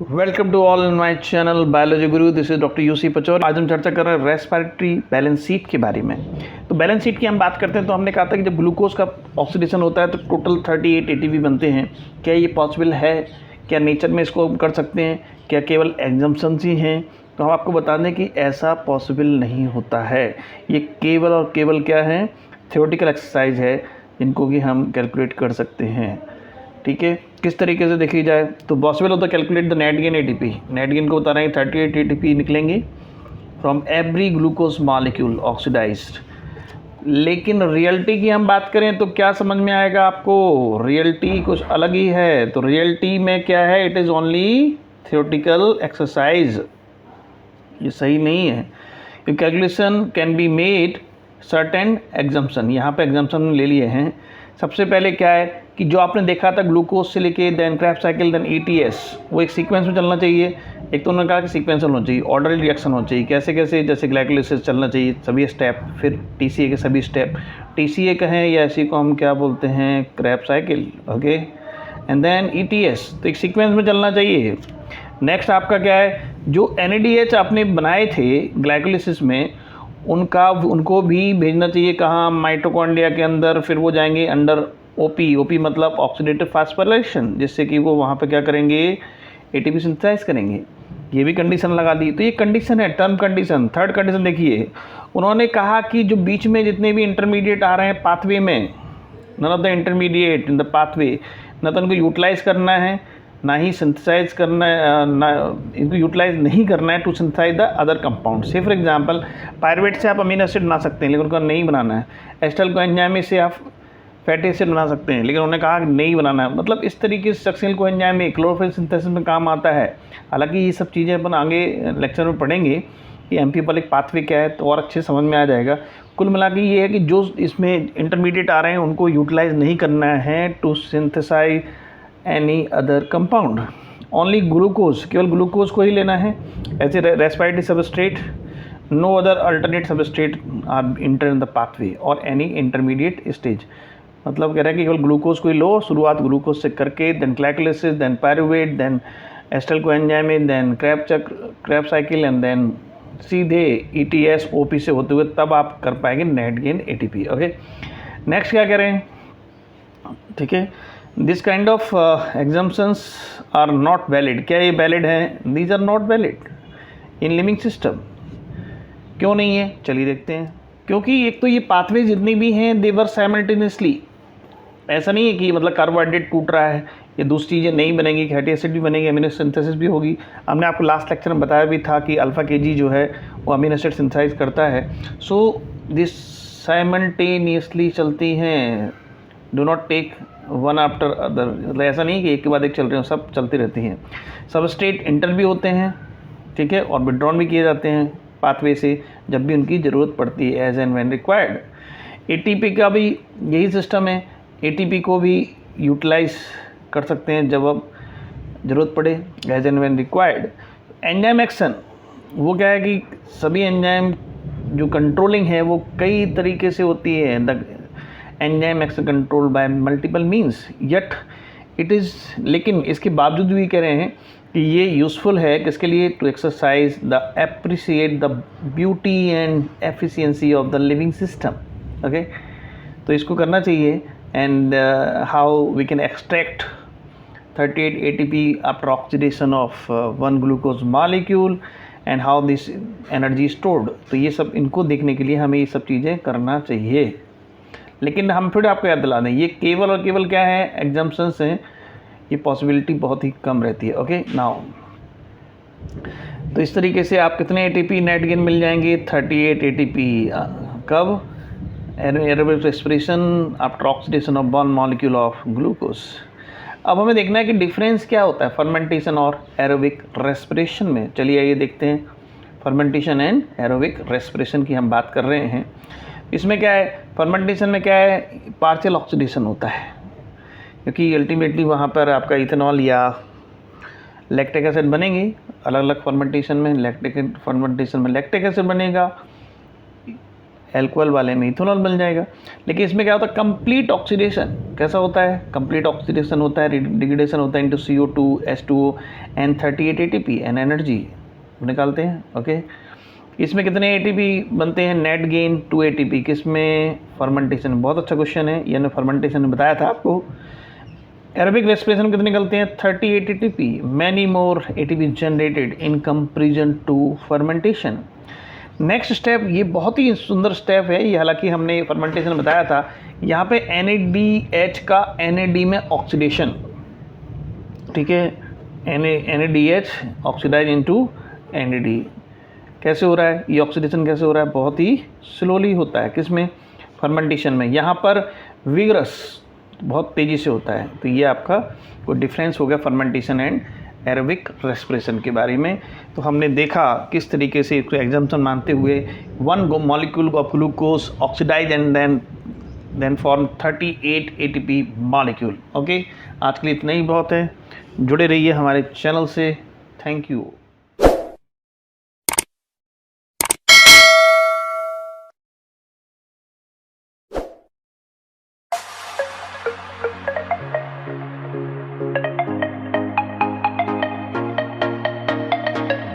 Welcome to all in my channel biology Guru. This is doctor U C Pachaur. आज हम चर्चा कर रहे हैं रेस्पिरेटरी बैलेंस शीट के बारे में। तो बैलेंस शीट की हम बात करते हैं तो हमने कहा था कि जब ग्लूकोज का ऑक्सीडेशन होता है तो टोटल 38 एटीपी बनते हैं। क्या ये पॉसिबल है? क्या नेचर में इसको कर सकते हैं? क्या केवल एग्जम्पशंस ही हैं? तो हम आपको बता दें कि ऐसा पॉसिबल नहीं होता है। ये केवल और केवल क्या है, थ्योरेटिकल एक्सरसाइज है जिनको कि हम कैलकुलेट कर सकते हैं। ठीक है, किस तरीके से देखी जाए तो पॉसिबल होता है calculate the net gain ATP. Net gain को बता रहे हैं 38 एटीपी निकलेंगे from every glucose molecule oxidized. लेकिन रियलिटी की हम बात करें तो क्या समझ में आएगा आपको? रियलिटी कुछ अलग ही है। तो रियलिटी में क्या है, it is only theoretical exercise. ये सही नहीं है। Calculation can be made certain exemption. यहाँ पे एग्जम्पशन ले लिए हैं। सबसे पहले क्या है कि जो आपने देखा था ग्लूकोज से लेके then Krebs cycle then ETS, वो एक सीक्वेंस में चलना चाहिए। एक तो उन्होंने कहा कि सीक्वेंसल होना चाहिए, ऑर्डरली रिएक्शन होना चाहिए। कैसे कैसे? जैसे ग्लाइकोलाइसिस चलना चाहिए सभी स्टेप, फिर TCA के सभी स्टेप। TCA कहें या इसी को हम क्या बोलते हैं, Krebs cycle, okay, and then ETS। तो एक सीक्वेंस में चलना चाहिए। नेक्स्ट आपका क्या है, जो NADH आपने बनाए थे ग्लाइकोलाइसिस में उनको भी भेजना चाहिए कहाँ, माइटोकॉन्ड्रिया के अंदर। फिर वो जाएंगे अंडर OP मतलब ऑक्सीडेटिव फास्फोराइलेशन, जिससे कि वो वहाँ पे क्या करेंगे, ATP सिंथेसाइज करेंगे। ये भी कंडीशन लगा दी। तो ये कंडीशन है, टर्म कंडीशन। थर्ड कंडीशन देखिए, उन्होंने कहा कि जो बीच में जितने भी इंटरमीडिएट आ रहे हैं पाथवे में, none of the intermediate in the pathway, न तो उनको यूटिलाइज करना है ना ही सिंथेसाइज करना है, ना इनको यूटिलाइज नहीं करना है to synthesize the other compound. से फॉर एग्जांपल पायरुवेट से आप अमीनो एसिड बना सकते हैं लेकिन उनको नहीं बनाना है। एस्टर कोएंजाइम से आप फैटी एसिड बना सकते हैं लेकिन उन्होंने कहा नहीं बनाना है। मतलब इस तरीके से सक्सियल कोएंजाइम में क्लोरोफिल सिंथेसिस में काम आता है। हालांकि ये सब चीज़ें अपन आगे लेक्चर में पढ़ेंगे कि एम्फिबॉलिक पाथवे क्या है तो और अच्छे समझ में आ जाएगा। कुल मिला के ये है कि जो इसमें इंटरमीडिएट आ रहे हैं उनको यूटिलाइज नहीं करना है to synthesize any other compound. Only glucose, केवल ग्लूकोज को ही लेना है। ऐसे respiratory substrate, no other alternate substrate are enter in the pathway और एनी इंटरमीडिएट स्टेज। मतलब कह रहा है कि केवल ग्लूकोज को ही लो, शुरुआत ग्लूकोज से करके then glycolysis then pyruvate then एस्टर coenzyme then Krebs cycle and then सीधे ETS OP से होते हुए तब आप कर पाएंगे net gain ATP। Okay, next क्या कह रहे हैं, ठीक है, this kind of exemptions are not valid. क्या ये वैलिड हैं? These are not valid in living system. क्यों नहीं है? चलिए देखते हैं। क्योंकि एक तो ये पाथवे जितनी भी हैं दे वर साइमल्टेनियसली। ऐसा नहीं है कि मतलब कार्बोहाइड्रेट टूट रहा है, ये दूसरी चीज़ें नहीं बनेंगी, फैटी एसिड भी बनेगी, अमीनो सिंथेसिस भी होगी। हमने आपको लास्ट लेक्चर में बताया भी था कि अल्फा KG जो है वो अमीनो एसिड सिंथेसाइज करता है। सो दिस साइमल्टेनियसली चलती हैं, do not take one after other. मतलब ऐसा नहीं कि एक के बाद एक चल रहे हो, सब चलती रहती हैं। सबस्ट्रेट इंटर भी होते हैं, ठीक है, और विड्रॉन भी किए जाते हैं पाथवे से जब भी उनकी ज़रूरत पड़ती है, as and when required. ATP का भी यही सिस्टम है। ATP को भी यूटिलाइज कर सकते हैं जब अब ज़रूरत पड़े, as and when required. Enzyme action, वो क्या है कि सभी एंजाइम जो कंट्रोलिंग है वो कई तरीके से होती है। The enzyme action control by multiple means, yet it is, लेकिन इसके बावजूद भी कह रहे हैं कि ये यूज़फुल है किसके लिए, to exercise the appreciate the beauty and efficiency of the living system. Okay, तो इसको करना चाहिए। And how we can extract 38 ATP after oxidation of one glucose molecule and how this energy stored. तो ये सब इनको देखने के लिए हमें ये सब चीज़ें करना चाहिए। लेकिन हम फिर आपको याद दिला दें, ये केवल और केवल क्या है, एग्जम्पशंस हैं। ये पॉसिबिलिटी बहुत ही कम रहती है। ओके, नाउ तो इस तरीके से आप कितने ATP नेट गेन मिल जाएंगे, 38 ATP। कब? Aerobic respiration after oxidation of one molecule of glucose. अब हमें देखना है कि डिफरेंस क्या होता है फर्मेंटेशन और एरोबिक रेस्पिरेशन में। चलिए आइए देखते हैं। फर्मेंटेशन एंड एरोबिक रेस्पिरेशन की हम बात कर रहे हैं। इसमें क्या है, फर्मेंटेशन में क्या है, पार्शियल ऑक्सीडेशन होता है क्योंकि अल्टीमेटली वहाँ पर आपका इथेनॉल या लैक्टिक एसिड बनेंगे अलग अलग फर्मेंटेशन में। लैक्टिक फर्मेंटेशन में लैक्टिक एसिड बनेगा, एल्कोहल वाले में इथेनॉल बन जाएगा। लेकिन इसमें क्या होता है, कंप्लीट ऑक्सीडेशन कैसा होता है, कंप्लीट ऑक्सीडेशन होता है, डिग्रेडेशन होता है into CO2 H2O and 38 ATP and energy निकालते हैं। ओके, इसमें कितने ATP बनते हैं, नेट गेन 2 ATP, किस में, फर्मेंटेशन। बहुत अच्छा क्वेश्चन है, यानी फर्मेंटेशन में बताया था आपको। एरोबिक रेस्पिरेशन कितने निकलते हैं, 38 ATP, many more ATP generated in comparison to fermentation. Next step, ये बहुत ही सुंदर स्टेप है ये, हालांकि हमने फर्मेंटेशन में बताया था। यहाँ पे NADH का NAD में ऑक्सीडेशन, ठीक है, NADH ऑक्सीडाइज इनटू NAD कैसे हो रहा है, ये ऑक्सीडेशन कैसे हो रहा है, बहुत ही स्लोली होता है, किसमें, फर्मेंटेशन में। यहाँ पर विगरस बहुत तेज़ी से होता है। तो ये आपका कोई डिफरेंस हो गया फर्मेंटेशन एंड एरोबिक रेस्पिरेशन के बारे में। तो हमने देखा किस तरीके से इसको एग्जाम्पल मानते हुए 1 molecule of glucose oxidize and then form 38 ATP molecule. Okay, आज के लिए इतना ही बहुत है। जुड़े रहिए हमारे चैनल से। Thank you.